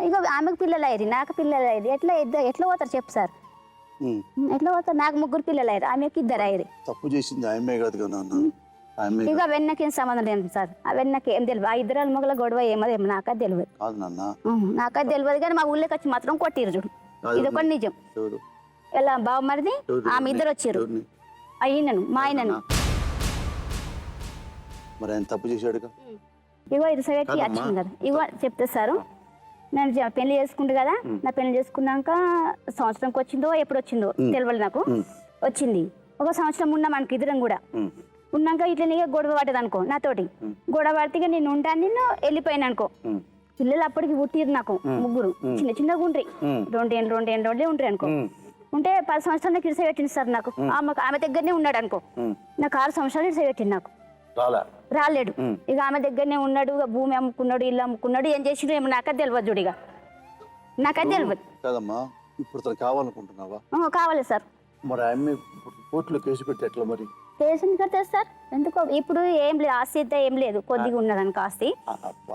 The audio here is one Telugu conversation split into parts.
ఇక ఆమెకు పిల్లలు అయ్యారు, నాకు పిల్లలు అయ్యారు. ఎట్లా పోతారు చెప్పు సార్? ఎట్లా పోతారు? నాకు 3 పిల్లలు అయ్యారు, ఆమెకి 2 అయ్యారు. తప్పు చేసింది ఆమె కాదు కదా నాన్న. ఇక వెన్నకేం సంబంధం లేదు సార్. ఆ వెన్నకి ఏం తెలియదు. ఆ 2 మొగల గొడవ ఏమో నాకది తెలియదు. నాకది తెలియదు కానీ మా ఊళ్ళోకి వచ్చి మాత్రం కొట్టిరు చూడు. ఇది ఒకటి నిజం. ఎలా బావ మరిది ఆమె 2 వచ్చారు. అయినను మా ఆయనను మరి ఆయన తప్పు చేశాడు. ఇగో ఇది సగట్టి వచ్చింది కదా. ఇగో చెప్తే సారు, నేను పెళ్లి చేసుకుంటు కదా. నా పెళ్లి చేసుకున్నాక సంవత్సరంకి వచ్చిందో ఎప్పుడు వచ్చిందో తెలియదు నాకు. వచ్చింది 1 సంవత్సరం ఉన్నాం మనకి ఇద్దరం కూడా. ఉన్నాక ఇట్లా గొడవ పడ్డది అనుకో నాతోటి. గొడవ పడితే నేను ఉంటాను, నిన్ను వెళ్ళిపోయాను అనుకో. పిల్లలు అప్పటికి పుట్టిరు నాకు 3 చిన్న చిన్నగా ఉండ్రి. 2 ఏళ్ళు ఉండ్రి అనుకో. ఉంటే 10 సంవత్సరాలు ఇరిస పెట్టింది సార్ నాకు. ఆమె దగ్గరనే ఉన్నాడు అనుకో. నాకు 6 సంవత్సరాలు ఇరిస పెట్టింది నాకు. రాలేడు. ఇక ఆమె దగ్గరనే ఉన్నాడు. భూమి అమ్ముకున్నాడు, ఇల్లు అమ్ముకున్నాడు. ఏం చేసిండు ఏమో నాకది తెలియదు చూడు. ఇక నాకది తెలియదు కదమ్మా. ఇప్పుడు కావాలనుకుంటున్నావా? కావాలి సార్. మరి ఆమె కోర్టులో కేసు పెట్టి ఎట్లా మరి? కేసు ఎందుకు కడతారు సార్? ఎందుకో ఇప్పుడు ఏం లేదు, ఆస్తి అయితే ఏం లేదు. కొద్దిగా ఉన్నదానికి ఆస్తి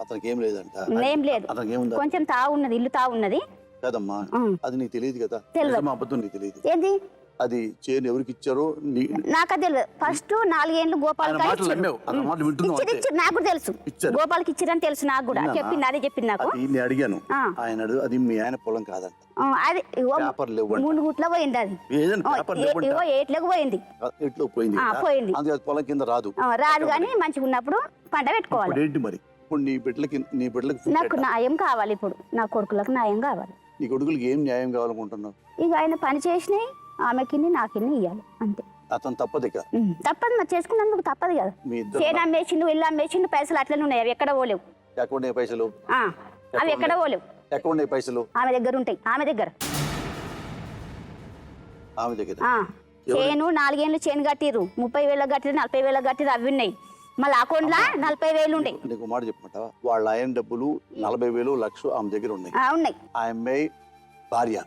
అతనికి ఏం లేదంట. ఏం లేదు, కొంచెం తా ఉన్నది, ఇల్లు తా ఉన్నది కదమ్మా. అది నీకు తెలియదు కదా. అబద్ధం నీకు తెలియదు. ఏంది అది చేయని ఎవరికి ఇచ్చారో నాకు తెలియదు. ఫస్ట్ 4 ఏళ్ళు గోపాల్ నాకు తెలుసు. గోపాల్కి ఇచ్చిరని తెలుసు నాకు కూడా. చెప్పింది అదే చెప్పింది నాకు. అడిగాను ఆయన, అది మీ ఆయన పొలం కాదంట. అది 3 గుట్ల పోయింది. అది 8 పోయింది. పోయింది పొలం కింద రాదు కానీ మంచిగా ఉన్నప్పుడు పంట పెట్టుకోవాలి. ఏంటి మరి ఇప్పుడు నీ బిడ్డలకి నాకు న్యాయం కావాలి. ఇప్పుడు నా కొడుకులకు న్యాయం కావాలి. నీ కొడుకులకి ఏం న్యాయం కావాలనుకుంటున్నావు? ఇక ఆయన పని చేసినాయి ఆమెకి నాకిన్ని ఇవ్వాలి అంతే. అతను తప్పదు. తప్పదు మరి, చేసుకున్నందుకు తప్పదు కదా. చేను అమ్మేసిండు, ఇల్లు అమ్మేసిండు, పైసలు అట్లనే ఉన్నాయి. అవి ఎక్కడ పోలేవు. ఎక్కడ పైసలు? అవి ఎక్కడ పోలేవు. ఎక్కడ పైసలు? ఆమె దగ్గర ఉంటాయి. ఆమె దగ్గర చేను 4 ఏళ్ళు చేను కట్టిరు. 30,000 కట్టిరు, 40,000 కట్టిరు. అవి ఉన్నాయి. మళ్ళీ అకౌంట్ లా 40,000 ఉండే. నీకు మాట చెప్పమంటావా? వాళ్ళ ఆయన డబ్బులు 40,000 లక్ష ఆమె దగ్గర ఉన్నాయి. ఆ అమ్మాయి భార్య.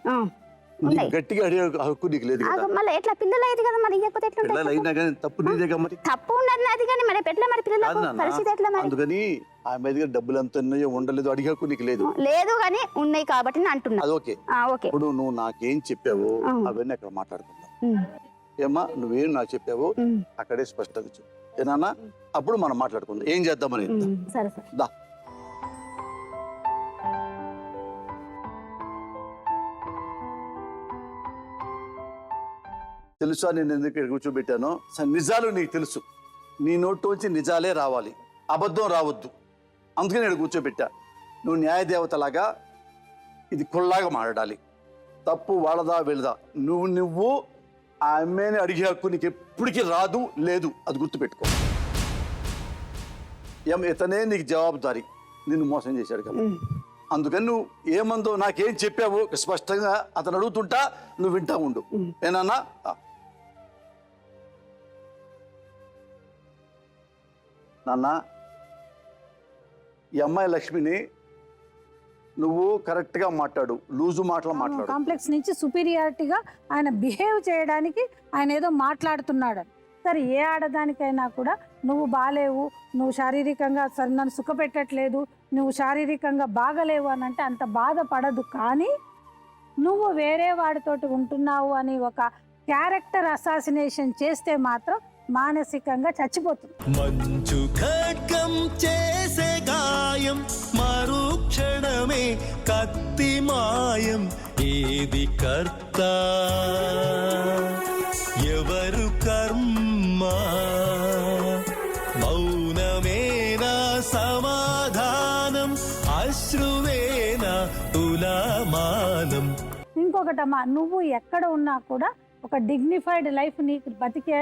గట్టిగా అడిగే హక్కు నీకు లేదు. మళ్ళీ ఎట్లా పిల్లలు అయ్యేది కదా. మరి తప్పు నీదేగా. మరి తప్పు ఉన్నది అది కానీ మరి ఎట్లా మరి పిల్లల పరిస్థితి ఎట్లా? అందుకని ఆమె దగ్గర డబ్బులు ఎంత ఉన్నాయో ఉండలేదు, అడిగే హక్కు నీకు లేదు. లేదు కానీ ఉన్నాయి కాబట్టి నేను అంటున్నా. అది ఓకే. ఇప్పుడు నువ్వు నాకేం చెప్పావో అవన్నీ అక్కడ మాట్లాడుకుందాం. ఏమ్మా నువ్వేం నాకు చెప్పావో అక్కడే స్పష్టంగా చెప్పు ఏనా. అప్పుడు మనం మాట్లాడుకుందాం ఏం చేద్దామని. సరే సార్. దా తెలుసా నేను ఎందుకు ఇక్కడ కూర్చోబెట్టానో? నిజాలు నీకు తెలుసు. నీ నోట్లోంచి నిజాలే రావాలి, అబద్ధం రావద్దు. అందుకని నేను కూర్చోబెట్టా. నువ్వు న్యాయదేవతలాగా ఇది కుళ్ళలాగా మాట్లాడాలి. తప్పు వాళ్ళదా వీళ్ళదా నువ్వు ఆ అమ్మాయిని అడిగే హక్కు నీకు ఎప్పటికీ రాదు, లేదు. అది గుర్తుపెట్టుకో. ఇతనే నీకు జవాబుదారి. నిన్ను మోసం చేశాడు కదా. అందుకని నువ్వు ఏమందో నాకేం చెప్పావు స్పష్టంగా అతను అడుగుతుంటా, నువ్వు వింటా ఉండు ఏనన్నా. నాన్న, ఈ అమ్మాయి లక్ష్మిని నువ్వు కరెక్ట్ గా మాట్లాడు, లూజు మాటలు మాట్లాడు. కాంప్లెక్స్ నుంచి సుపీరియారిటీగా ఆయన బిహేవ్ చేయడానికి ఆయన ఏదో మాట్లాడుతున్నాడు. సరే, ఏ ఆడదానికైనా కూడా నువ్వు బాలేవు, నువ్వు శారీరకంగా సరే నన్ను సుఖపెట్టట్లేదు, నువ్వు శారీరకంగా బాగలేవు అని అంటే అంత బాధపడదు. కానీ నువ్వు వేరే వాడితోటి ఉంటున్నావు అని ఒక క్యారెక్టర్ అసాసినేషన్ చేస్తే మాత్రం మానసికంగా చచ్చిపోతుంది. మంచు ఖడ్గం చేసే గాయం మరుక్షణమే కత్తి మాయం. ఏది కర్త ఎవరు కర్మ? మౌనమేనా సమాధానం, అశ్రువేనా తులమానం. ఇంకొకటమ్మా, నువ్వు ఎక్కడ ఉన్నా కూడా ఒక డిగ్నిఫైడ్ లైఫ్ నీకు బతికే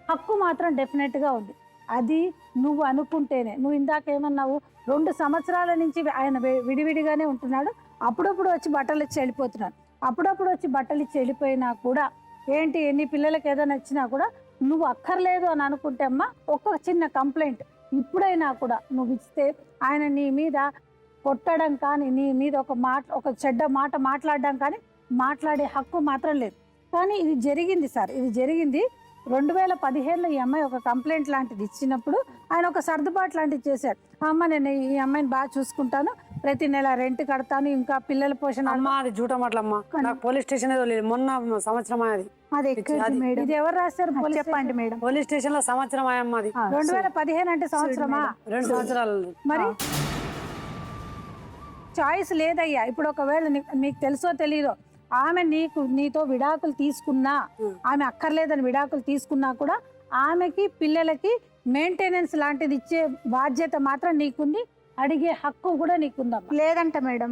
హక్కు మాత్రం డెఫినెట్గా ఉంది. అది నువ్వు అనుకుంటేనే. నువ్వు ఇందాక ఏమన్నావు, 2 సంవత్సరాల నుంచి ఆయన విడివిడిగానే ఉంటున్నాడు, అప్పుడప్పుడు వచ్చి బట్టలు ఇచ్చి వెళ్ళిపోతున్నాడు. అప్పుడప్పుడు వచ్చి బట్టలు ఇచ్చి వెళ్ళిపోయినా కూడా ఏంటి, నీ పిల్లలకి ఏదైనా ఇచ్చినా కూడా నువ్వు అక్కర్లేదు అని అనుకుంటే అమ్మా ఒక చిన్న కంప్లైంట్ ఇప్పుడైనా కూడా నువ్వు ఇస్తే ఆయన నీ మీద కొట్టడం కానీ, నీ మీద ఒక చెడ్డ మాట మాట్లాడడం కానీ మాట్లాడే హక్కు మాత్రం లేదు. కానీ ఇది జరిగింది సార్, ఇది జరిగింది 2015లో. ఈ అమ్మాయి ఒక కంప్లైంట్ లాంటిది ఇచ్చినప్పుడు ఆయన ఒక సర్దుబాటు లాంటిది చేశాడు. అమ్మ నేను ఈ అమ్మాయిని బాగా చూసుకుంటాను, ప్రతి నెల రెంట్ కడతాను, ఇంకా పిల్లల పోషణ. అమ్మా అది జూట మాటలమ్మా, నాకు పోలీస్ స్టేషన్ ఏదో లేదు, మొన్న సంవత్సరం అది అది ఎక్కడిది మేడం? ఇది ఎవరు రాశారు? చెప్పండి మేడం. పోలీస్ స్టేషన్ లో సంవత్సరం అమ్మా అది 2015 అంటే సంవత్సరమా? 2 సంవత్సరాలు. మరి చాయిస్ లేదయ్యా. ఇప్పుడు ఒకవేళ మీకు తెలుసో తెలీదో, ఆమె నీతో విడాకులు తీసుకున్నా, ఆమె అక్కర్లేదని విడాకులు తీసుకున్నా కూడా ఆమెకి పిల్లలకి మెయింటెనెన్స్ లాంటిది ఇచ్చే బాధ్యత మాత్రం నీకుంది, అడిగే హక్కు కూడా నీకుందమ్మా. లేదంట మేడం.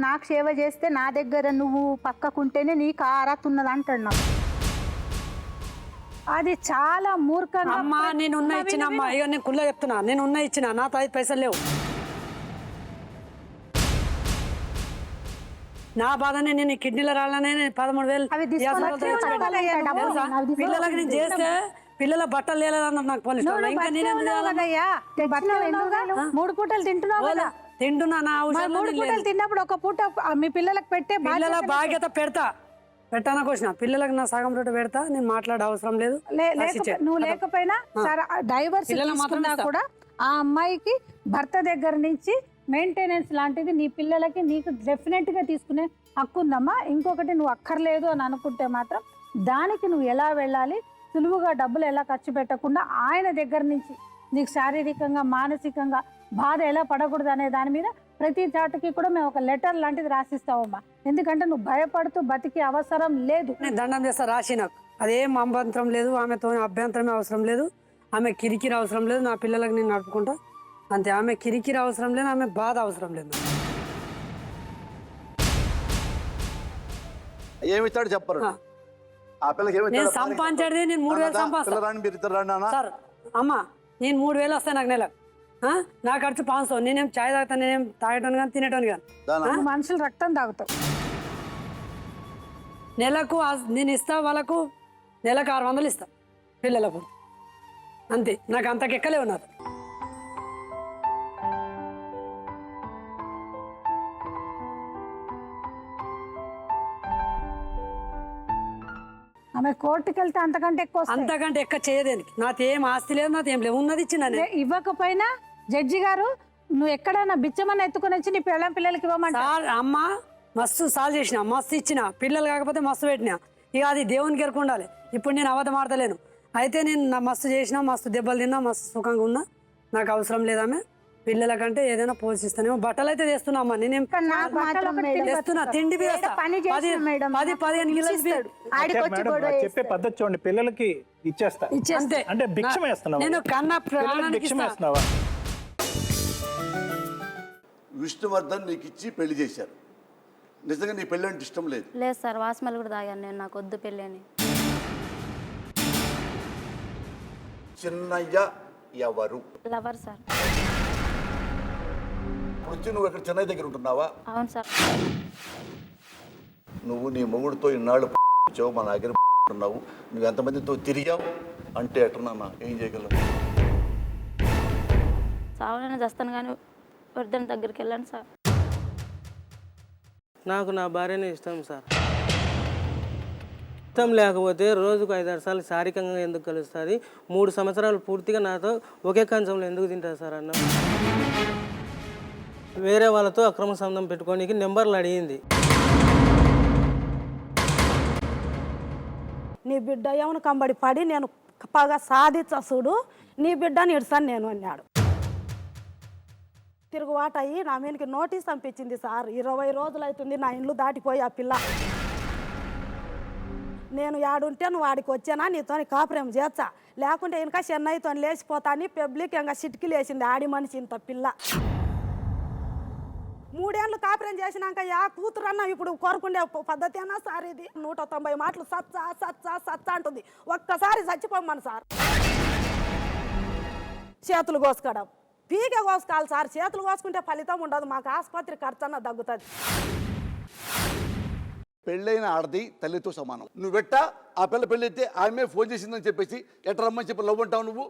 నాకు సేవ చేస్తే నా దగ్గర నువ్వు పక్కకుంటేనే నీకు ఆ అర్హత ఉన్నది అంటాడు నాకు. అది చాలా మూర్ఖంగా. అమ్మా నేను ఉన్న ఇచ్చిన అమ్మా, ఇక నేను కుల్ల చెప్తున్నా, నేను ఉన్న ఇచ్చిన, నాతో 5 పైసలు లేవు. నా బాధనే నేను కిడ్నీలో రాళ్ళనే 13,000 పిల్లలకి నేను చేస్తే పిల్లల బట్టలు లేదన్నారు నాకు పోలీసు వాళ్ళు. ఇంకా నేను 3 పూటలు తింటున్నావు కదా? తింటున్నా, నా 3 పూటలు తిన్నప్పుడు ఒక పూట మీ పిల్లలకు పెట్టే పిల్లల బాధ్యత పెట్టానకు వచ్చిన పిల్లలకు నా సగం రొట్టె పెడతా, నేను మాట్లాడే అవసరం లేదు. నువ్వు లేకపోయినా సరే, డైవర్స్ తీసుకున్నా కూడా ఆ అమ్మాయికి భర్త దగ్గర నుంచి మెయింటెనెన్స్ లాంటిది నీ పిల్లలకి నీకు డెఫినెట్ గా తీసుకునే హక్కు ఉందమ్మా. ఇంకొకటి, నువ్వు అక్కర్లేదు అని అనుకుంటే మాత్రం దానికి నువ్వు ఎలా వెళ్ళాలి, సులువుగా డబ్బులు ఎలా ఖర్చు పెట్టకుండా ఆయన దగ్గర నుంచి నీకు శారీరకంగా మానసికంగా బాధ ఎలా పడకూడదు అనే దాని మీద ప్రతి చాటుకి కూడా మేము ఒక లెటర్ లాంటిది రాసిస్తావమ్మా. ఎందుకంటే నువ్వు భయపడుతూ బతికే అవసరం లేదు. నేను దండం చేస్తా రాసి, నాకు అదేం అభ్యంతరం లేదు, ఆమెతో అభ్యంతరమే అవసరం లేదు, ఆమె కిరికిరి అవసరం లేదు, నా పిల్లలకు నేను నడుపుకుంటా అంతే. ఆమె కిరికిరి అవసరం లేదు, ఆమె బాధ అవసరం లేదు. ఏమిస్తాడు చెప్పరు. ఆ పిల్లకి నేను సంపాదించేది నేను 3,000 సంపాదిస్తాను సార్. అమ్మా నేను 3,000 వస్తాయి నాకు నెలకు. నా ఖర్చు 500. నేనేం చాయ్ తాగుతాను, నేనేం తాగేటోని కానీ తినేటోని కానీ. మనుషులు రక్తం తాగుతావు. నెలకు నేను ఇస్తా, వాళ్ళకు నెలకు 600 ఇస్తా పిల్లలకు అంతే. నాకు అంతకెక్కలే ఉన్నారు. ఆమె కోర్టుకి వెళ్తే అంతకంటే ఎక్కువ చేయదేనికి. నాకేం ఆస్తి లేదు, నాకేం లేవు, ఉన్నది ఇచ్చిన. ఇవ్వకపోయినా జడ్జి గారు నువ్వు ఎక్కడైనా బిచ్చమని ఎత్తుకొని వచ్చి నీ పిల్లలకి ఇవ్వమంటారు. అమ్మ మస్తు సాల్ చేసిన, మస్తు ఇచ్చిన, పిల్లలు కాకపోతే మస్తు పెట్టినా. ఇక అది దేవునికి ఎరుకు ఉండాలి. ఇప్పుడు నేను అబద్ధం ఆడతలేను. అయితే నేను నా మస్తు చేసిన, మస్తు దెబ్బలు తిన్నా, మస్తు సుఖంగా ఉన్నా. నాకు అవసరం లేదామె. పిల్లల కంటే ఏదైనా పోషిస్తానేమో. బట్టలు అయితే తెస్తున్నామ్మా, నేనేం తెస్తున్నా, తిండి 10-15 చెప్పే పద్ధతి చూడండి. పిల్లలకి ఇచ్చేస్తా అంటే భిక్షం వేస్తున్నావా? నేను కన్నా భిక్షం వేస్తున్నావా? విష్ణువర్ధన్ నీకు ఇచ్చి పెళ్లి చేశారు. నిజంగా నీ పెళ్ళి అంటే ఇష్టం లేదు? లేదు సార్, వాస్మల్ కూడా తాగాను నేను, నాకు వద్దు పెళ్ళి అని. చిన్నయ్య ఎవరు? Lover sir. వచ్చి నువ్వు ఇక్కడ చెన్నై దగ్గర ఉంటున్నావా? అవును సార్. నువ్వు నీ మొగుడితో ఇన్నాళ్ళు వచ్చావు, మా దగ్గర ఉంటున్నావు, నువ్వు ఎంతమందితో తిరిగావు అంటే ఎట్లా ఏం చేయగలవు? చావాలని చేస్తాను కానీ వర్ధన్ దగ్గరికి వెళ్ళండి సార్. నాకు నా భార్యనే ఇష్టం సార్. ఇష్టం లేకపోతే రోజుకు 5-6 సార్లు శారీరకంగా ఎందుకు కలుస్తుంది? 3 సంవత్సరాలు పూర్తిగా నాతో ఒకే కంచంలో ఎందుకు తింటారు సార్ అన్న? వేరే వాళ్ళతో అక్రమ సంబంధం పెట్టుకోనికి నెంబర్లు అడిగింది. నీ బిడ్డ ఏమను కంబడి పడి నేను పగా సాధించసుడు, నీ బిడ్డని ఇడుసాను నేను అన్నాడు. తిరుగుబాటు అయ్యి నా మీదకి నోటీస్ పంపించింది సార్. 20 రోజులు అవుతుంది నా ఇండ్లు దాటిపోయి ఆ పిల్ల. నేను యాడుంటే నువ్వు వాడికి వచ్చానా, నీతో కాపురం చేర్చా, లేకుంటే ఇంకా చెన్నైతో లేచిపోతా అని పబ్లిక్ ఇంకా సిట్కి లేచింది. ఆడి మనిషి ఇంత పిల్ల 3 ఏళ్ళు కాపురం చేసినాక కూతురు అన్న ఇప్పుడు కోరుకుండే పద్ధతేనా సార్ ఇది? 190 మాటలు సచ్చా సచ్చా సచ్చా అంటుంది. ఒక్కసారి చచ్చిపోమ్మను సార్. చేతులు కోసుకోవడం పీకే కోసుకోవాలి సార్. చేతులు కోసుకుంటే ఫలితం ఉండదు. మాకు ఆసుపత్రి ఖర్చు అన్న తగ్గుతుంది. పెళ్ళైన ఆడది తల్లితో సమానం. నువ్వు పెట్టా ఆ పిల్ల పెళ్ళి అయితే ఆమె ఫోన్ చేసిందని చెప్పేసి ఎట్లా రమ్మని చెప్పి లవ్ అంటావు నువ్వు?